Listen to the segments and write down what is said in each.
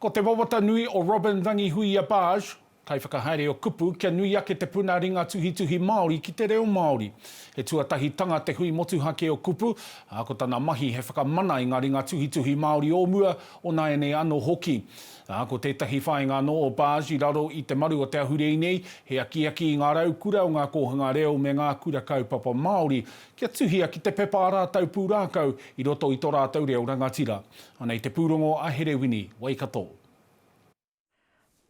Ko te wawata nui o Robin Rangihui a Baj, kai whakahaere o Kupu, kia nui ake te puna ringa tuhituhi Māori ki te reo Māori. He tuatahitanga te hui motuhake o Kupu, ko tana mahi he whakamana i ngā ringa tuhituhi Māori o mua o nai nei anō hoki. Ko tētahi whainga no o Baj i raro i te maru o te ahurei nei, he aki i ngā raukura o ngā kohanga reo me ngā kura kaupapa Māori, kia tuhia ki te pepa rātau pūrākau i roto i tō rātau reo rangatira. Anei te pūrongo a Herewini, waikato.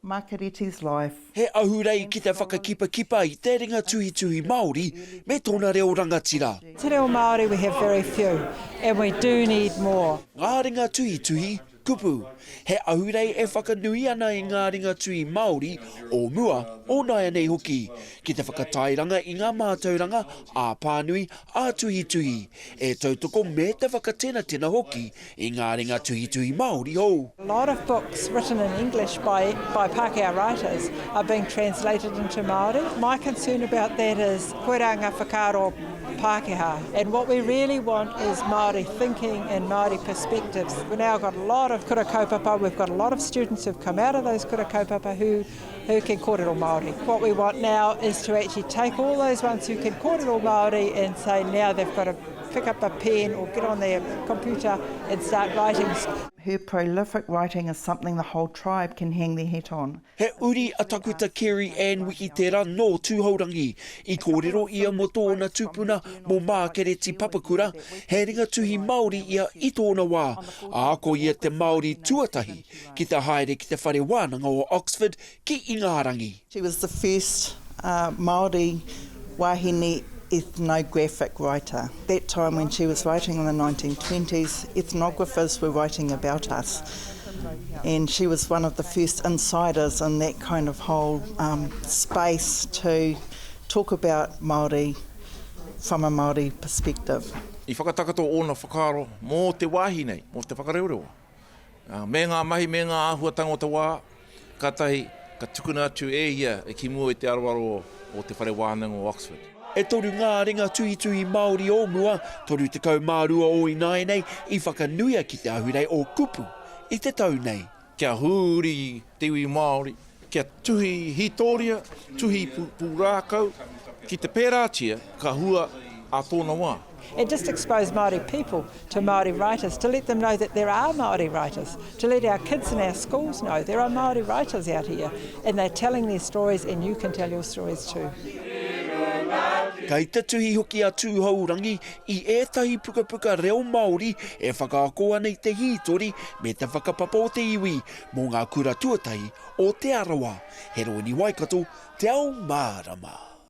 Makariti's life. He ahurei ki te whakakipa i te ringa tuhituhi Māori me tōna reo rangatira. Te reo Māori we have very few and we do need more. Ngā ringa tuhituhi, Kupu. He ahurei e whakanui ana i ngā ringa tuhi Māori o mua o nai nei hoki. Ki te whakatairanga i ngā mātauranga a pānui a tuhituhi. E tautoko me te whakatena hoki i ngā ringa tuhituhi Māori hou. A lot of books written in English by Pākehā writers are being translated into Māori. My concern about that is koeranga whakaaro Pākehā. And what we really want is Māori thinking and Māori perspectives. We've now got a lot of kura kaupapa. We've got a lot of students who've come out of those kura kaupapa who can kōrero Māori. What we want now is to actually take all those ones who can kōrero Māori and say now they've got to pick up a pen or get on their computer and start writing. Her prolific writing is something the whole tribe can hang their hat on. He uri a takuta Kerry Ann Wikitera no tūhaurangi. I kōrero ia mo tōna tūpuna mo Mākereti Papakura, he ringa tuhi Māori ia i tōna wā. A ko ia te Māori tuatahi ki te haere ki te whare wānanga o Oxford ki Ingarangi. She was the first Māori wahine ethnographic writer. That time when she was writing in the 1920s, ethnographers were writing about us. And she was one of the first insiders in that kind of whole space to talk about Māori from a Māori perspective. I whakatakato ōna whakaaro mō te wāhi nei, mō te whakareorewa. Me ngā mahi, me ngā āhuatango te wā, katahi, ka tukuna atu e ia e ki mua i te arawaro o te whare wānanga o Oxford. E toru ngā ringa tuhituhi Māori o mua, toru te kaumārua o i nai nei, i whakanuia ki te ahurei o Kupu i te tau nei. Kia huri te iwi Māori, kia tuhi hitoria, tuhi pūrākau, ki te pērātia ka hua a tōna wā. And just expose Māori people to Māori writers, to let them know that there are Māori writers, to let our kids in our schools know there are Māori writers out here and they're telling their stories and you can tell your stories too. Kei te tuhi hoki a tūhaurangi i ētahi pukapuka reo Māori e whakaakoa nei te hītori me te whakapapa o te iwi mō ngā kura tuatahi o te arawa. He roini waikato, te Ao Mārama.